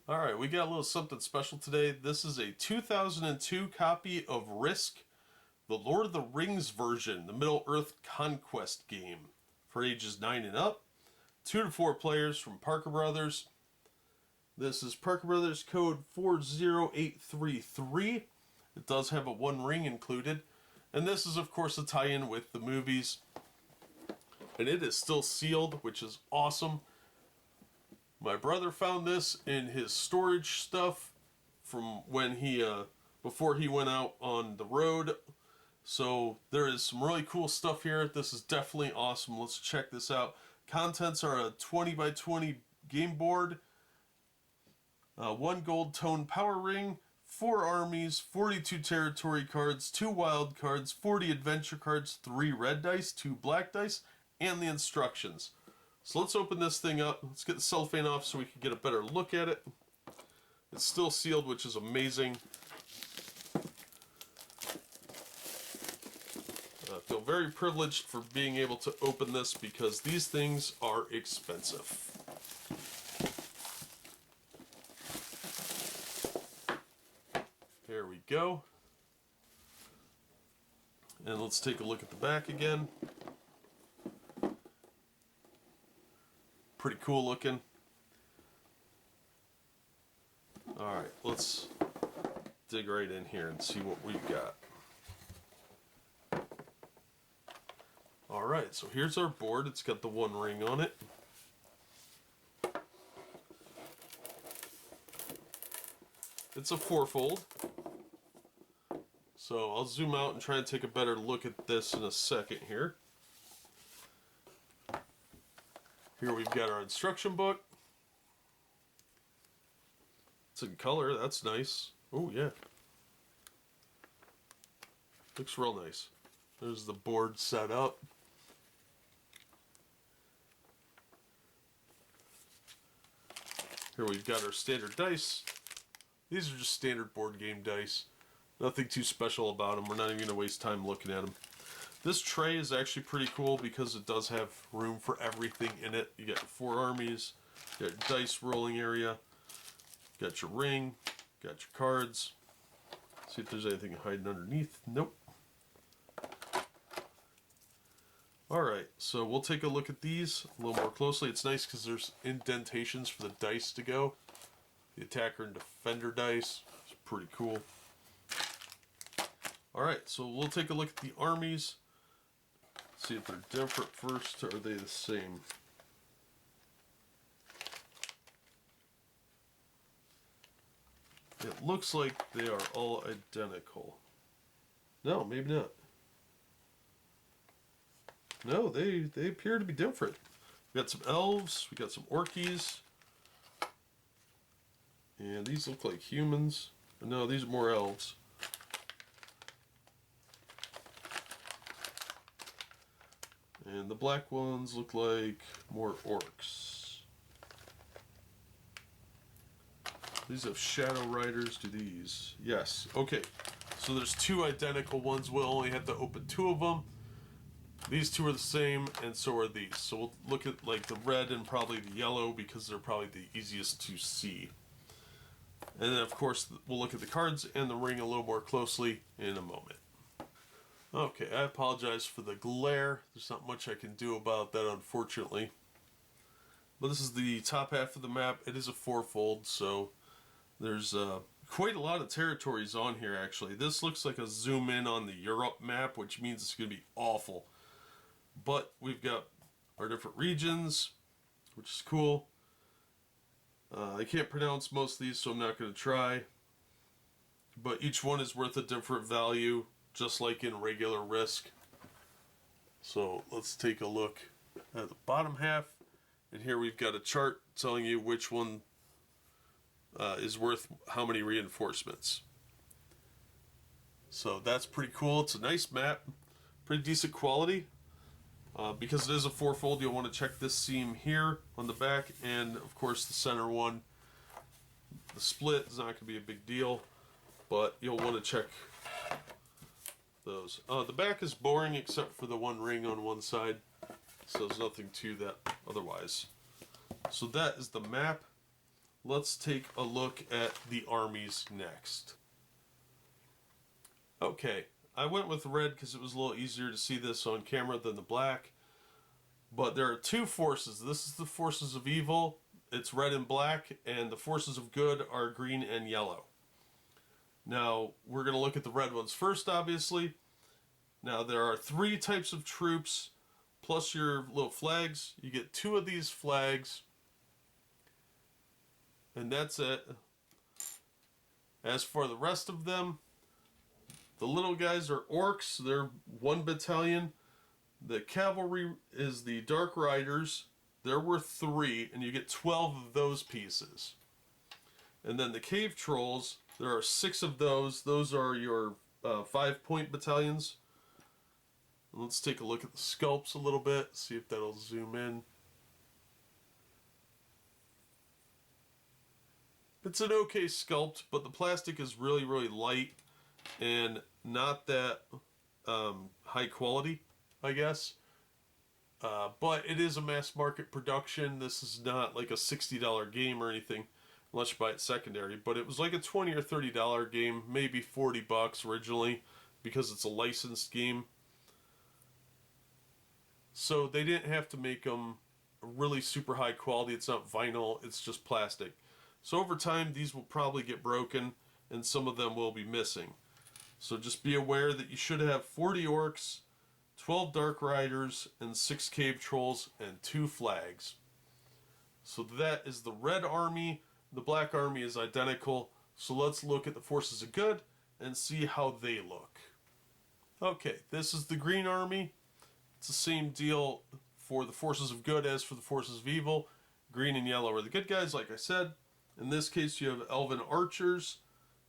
Alright, we got a little something special today. This is a 2002 copy of Risk, the Lord of the Rings version, the Middle-earth Conquest game, for ages 9 and up. 2 to 4 players from Parker Brothers. This is Parker Brothers code 40833. It does have a 1 ring included. And this is, of course, a tie-in with the movies. And it is still sealed, which is awesome. My brother found this in his storage stuff from when before he went out on the road. So there is some really cool stuff here. This is definitely awesome. Let's check this out. Contents are a 20 by 20 game board, 1 gold tone power ring, 4 armies, 42 territory cards, 2 wild cards, 40 adventure cards, 3 red dice, 2 black dice, and the instructions. So let's open this thing up. Let's get the cellophane off so we can get a better look at it. It's still sealed, which is amazing. I feel very privileged for being able to open this because these things are expensive. Here we go. And let's take a look at the back again. Pretty cool looking. Alright, let's dig right in here and see what we've got. Alright, so here's our board. It's got the 1 ring on it. It's a 4-fold. So I'll zoom out and try and take a better look at this in a second here. Here we've got our instruction book. It's in color, that's nice. Oh yeah. Looks real nice. There's the board set up. Here we've got our standard dice. These are just standard board game dice. Nothing too special about them. We're not even going to waste time looking at them. This tray is actually pretty cool because it does have room for everything in it. You got 4 armies, you got your dice rolling area, got your ring, got your cards. See if there's anything hiding underneath. Nope. Alright, so we'll take a look at these a little more closely. It's nice because there's indentations for the dice to go. The attacker and defender dice. It's pretty cool. Alright, so we'll take a look at the armies. See if they're different first, or are they the same? It looks like they are all identical. No, maybe not. No, they appear to be different. We got some elves, we got some orkies, and these look like humans. No, these are more elves. And the black ones look like more orcs. These have shadow riders. Do these? Yes. Okay. So there's 2 identical ones. We'll only have to open 2 of them. These 2 are the same, and so are these. So we'll look at like the red and probably the yellow because they're probably the easiest to see. And then of course we'll look at the cards and the ring a little more closely in a moment. Okay, I apologize for the glare. There's not much I can do about that, unfortunately. But this is the top half of the map. It is a 4-fold, so there's quite a lot of territories on here, actually. This looks like a zoom in on the Europe map, which means it's going to be awful. But we've got our different regions, which is cool. I can't pronounce most of these, so I'm not going to try. But each one is worth a different value, just like in regular Risk. So let's take a look at the bottom half. And here we've got a chart telling you which one is worth how many reinforcements. So that's pretty cool. It's a nice map. Pretty decent quality. Because it is a 4-fold, you'll want to check this seam here on the back. And of course the center one. The split is not going to be a big deal. But you'll want to check those. The back is boring except for the 1 ring on one side, so there's nothing to that otherwise. So that is the map. let's take a look at the armies next. Okay, I went with red because it was a little easier to see this on camera than the black. But there are two forces. This is the forces of evil. It's red and black, and the forces of good are green and yellow. Now, we're going to look at the red ones first, obviously. Now, there are 3 types of troops, plus your little flags. You get 2 of these flags, and that's it. As for the rest of them, the little guys are orcs. They're 1 battalion. The cavalry is the Dark Riders. They're worth 3, and you get 12 of those pieces. And then the cave trolls, there are 6 of those. Those are your 5-point battalions. Let's take a look at the sculpts a little bit, see if that'll zoom in. It's an okay sculpt, but the plastic is really, really light and not that high quality, I guess. But it is a mass market production. This is not like a $60 game or anything, unless you buy it secondary. But it was like a $20 or $30 game, maybe $40 originally, because it's a licensed game. So they didn't have to make them really super high quality. It's not vinyl, it's just plastic. So over time, these will probably get broken, and some of them will be missing. So just be aware that you should have 40 orcs, 12 Dark Riders, and 6 Cave Trolls, and 2 flags. So that is the red army. The black army is identical. So let's look at the forces of good and see how they look. Okay, this is the green army. It's the same deal for the forces of good as for the forces of evil. Green and yellow are the good guys, like I said. In this case, you have elven archers.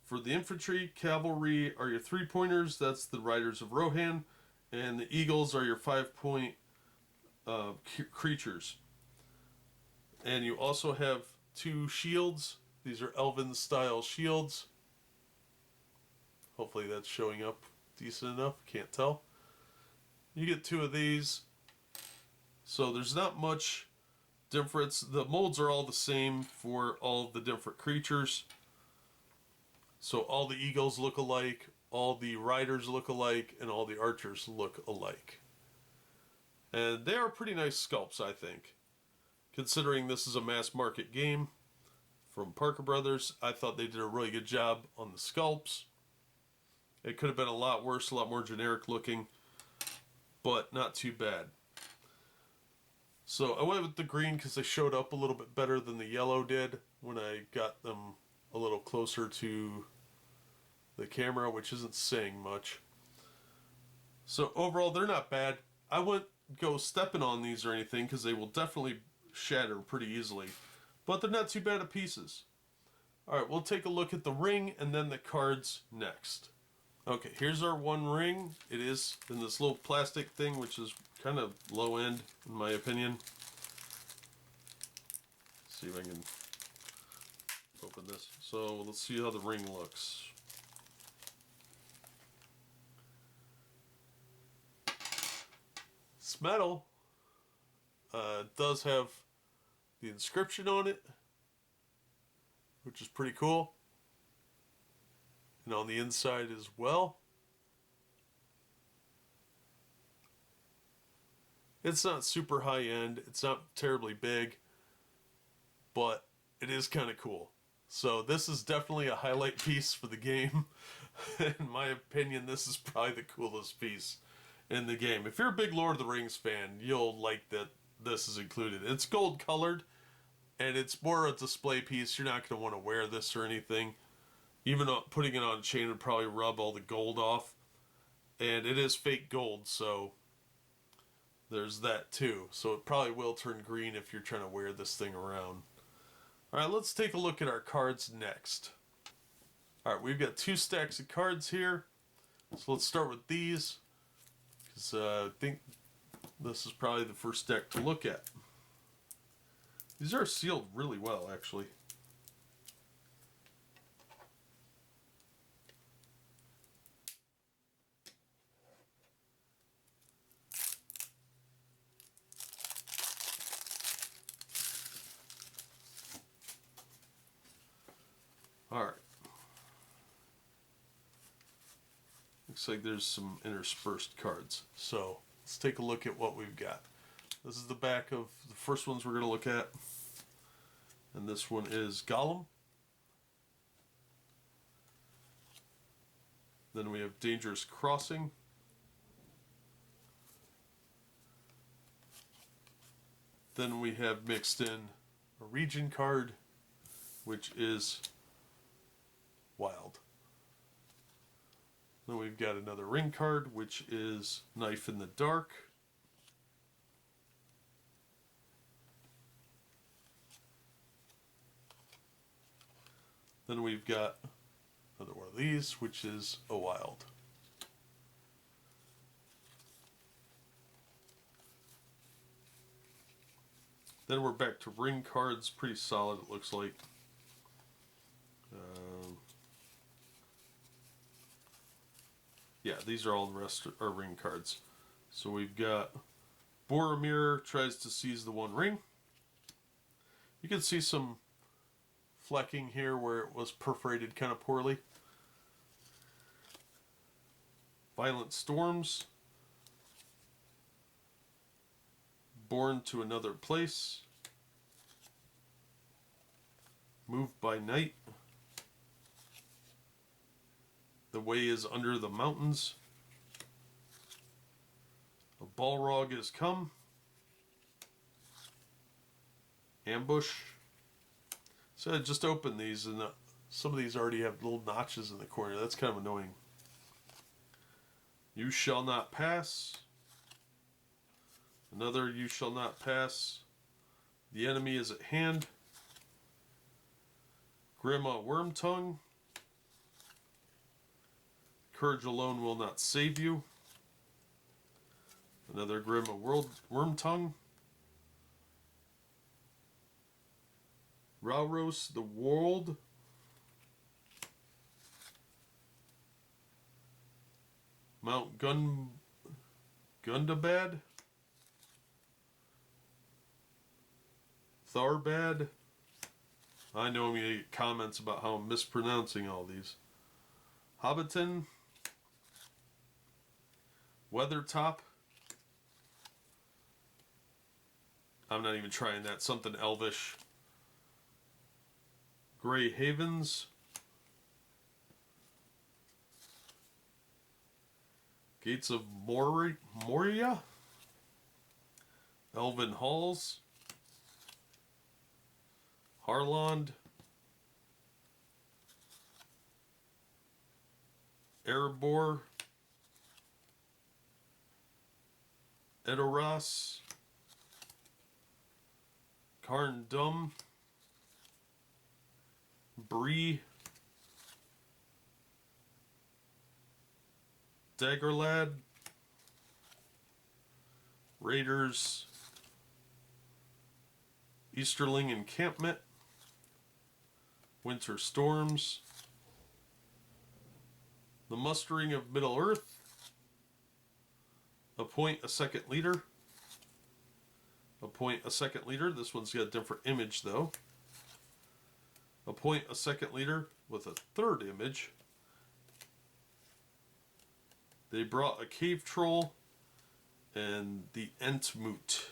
For the infantry, cavalry are your 3-pointers. That's the Riders of Rohan. And the eagles are your 5-point creatures. And you also have 2 shields. These are elven style shields. Hopefully that's showing up decent enough. Can't tell. You get 2 of these. So there's not much difference. The molds are all the same for all of the different creatures. So all the eagles look alike, all the riders look alike, and all the archers look alike. And they are pretty nice sculpts, I think. Considering this is a mass market game from Parker Brothers, I thought they did a really good job on the sculpts. It could have been a lot worse, a lot more generic looking, but not too bad. So I went with the green because they showed up a little bit better than the yellow did when I got them a little closer to the camera, which isn't saying much. So overall, they're not bad. I wouldn't go stepping on these or anything because they will definitely shatter pretty easily. But they're not too bad of pieces. Alright, we'll take a look at the ring and then the cards next. Okay, here's our 1 ring. It is in this little plastic thing, which is kind of low end, in my opinion. Let's see if I can open this. So let's see how the ring looks. It's metal. It does have the inscription on it, which is pretty cool. And on the inside as well. It's not super high end. It's not terribly big. But it is kind of cool. So this is definitely a highlight piece for the game. In my opinion, this is probably the coolest piece in the game. If you're a big Lord of the Rings fan, you'll like that this is included. It's gold colored, and it's more a display piece. You're not going to want to wear this or anything. Even putting it on a chain would probably rub all the gold off. And it is fake gold, so there's that too. So it probably will turn green if you're trying to wear this thing around. Alright, let's take a look at our cards next. Alright, we've got 2 stacks of cards here. So let's start with these, because I think this is probably the first deck to look at. These are sealed really well, actually. looks like there's some interspersed cards. So let's take a look at what we've got. This is the back of the first ones we're going to look at. And this one is Gollum. Then we have Dangerous Crossing. Then we have mixed in a region card, which is Wild. Then we've got another ring card, which is Knife in the Dark. Then we've got another one of these, which is a Wild. Then we're back to ring cards, pretty solid it looks like. Yeah, these are all the rest are ring cards. So we've got Boromir tries to seize the One Ring. You can see some flecking here where it was perforated kind of poorly. Violent Storms. Born to Another Place. Moved by Night. The Way is Under the Mountains. A Balrog Has Come. Ambush. So I just opened these and some of these already have little notches in the corner. That's kind of annoying. You Shall Not Pass. Another You Shall Not Pass. The Enemy is at Hand. Grandma Wormtongue. Courage Alone Will Not Save You. Another Grandma Wormtongue. Rauros the World. Mount Gundabad. Tharbad. I know I'm going to get comments about how I'm mispronouncing all these. Hobbiton. Weathertop. I'm not even trying that. Something Elvish. Grey Havens. Gates of Moria. Elven Halls. Harland. Erebor. Edoras. Carn Dum. Bree. Daggerlad. Raiders. Easterling Encampment. Winter Storms. The Mustering of Middle Earth. Appoint a Second Leader. Appoint a Second Leader. This one's got a different image though. Appoint a Second Leader with a third image. They brought a Cave Troll and the Entmoot.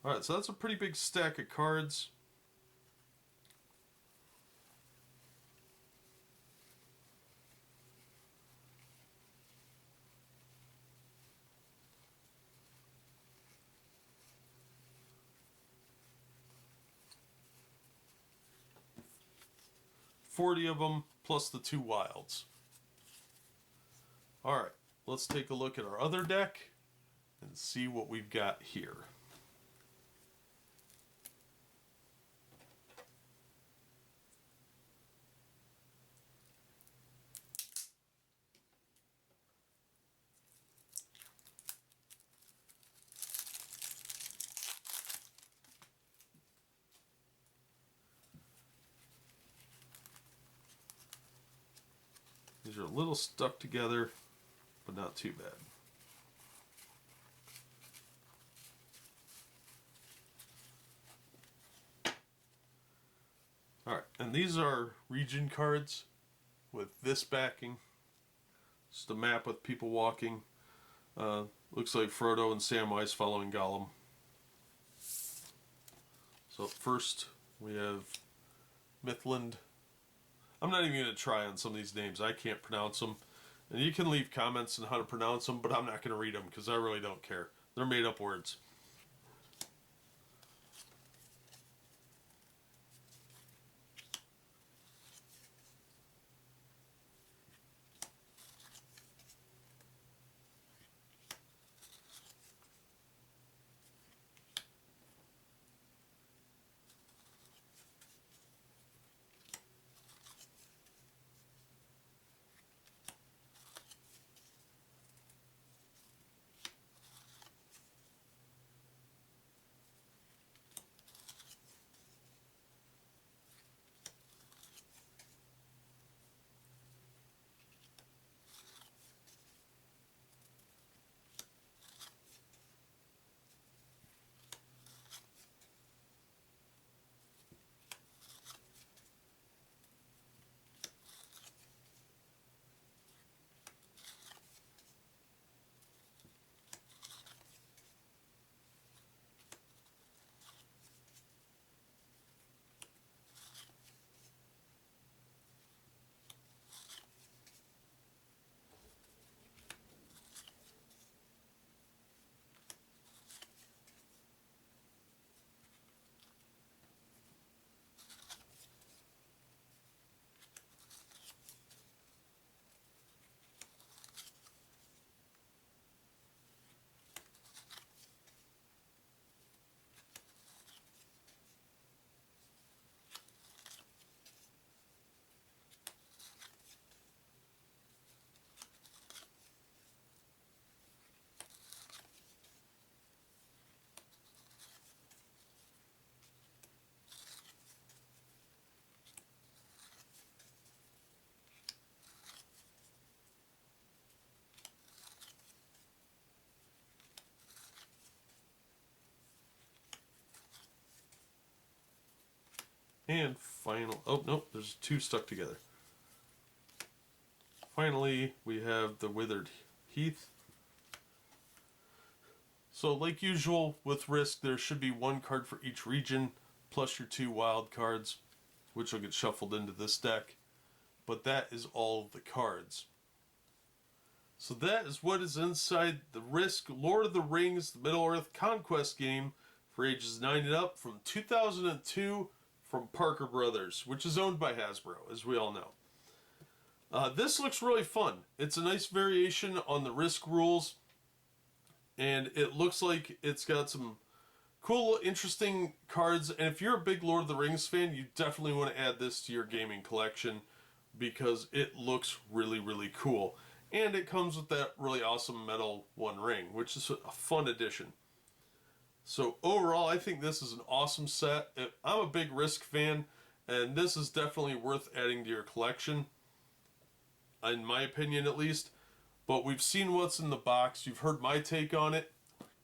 Alright, so that's a pretty big stack of cards. $40 of them, plus the 2 wilds. Alright, let's take a look at our other deck and see what we've got here. These are a little stuck together, but not too bad. Alright, and these are region cards. with this backing. Just a map with people walking. Looks like Frodo and Samwise following Gollum. So first we have Mithland. I'm not even going to try on some of these names. I can't pronounce them. And you can leave comments on how to pronounce them, but I'm not going to read them because I really don't care. They're made up words. And final, oh no, there's two stuck together. Finally, we have the Withered Heath. So like usual with Risk, there should be one card for each region, plus your 2 wild cards, which will get shuffled into this deck. But that is all of the cards. So that is what is inside the Risk Lord of the Rings, the Middle-earth Conquest game for ages 9 and up from 2002 from Parker Brothers, which is owned by Hasbro, as we all know. This looks really fun. It's a nice variation on the Risk rules, and it looks like it's got some cool, interesting cards. And if you're a big Lord of the Rings fan, you definitely want to add this to your gaming collection because it looks really, really cool. And it comes with that really awesome metal one ring, which is a fun addition. So overall, I think this is an awesome set. I'm a big Risk fan, and this is definitely worth adding to your collection, in my opinion at least. But we've seen what's in the box. You've heard my take on it,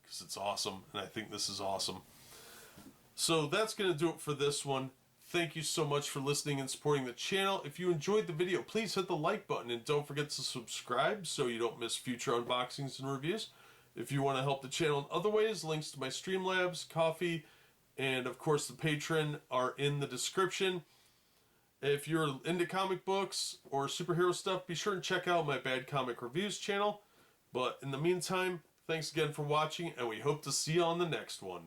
because it's awesome, and I think this is awesome. So that's going to do it for this one. Thank you so much for listening and supporting the channel. If you enjoyed the video, please hit the like button, and don't forget to subscribe so you don't miss future unboxings and reviews. If you want to help the channel in other ways, links to my Streamlabs, Coffee, and of course the Patreon are in the description. If you're into comic books or superhero stuff, be sure and check out my Bad Comic Reviews channel. But in the meantime, thanks again for watching, and we hope to see you on the next one.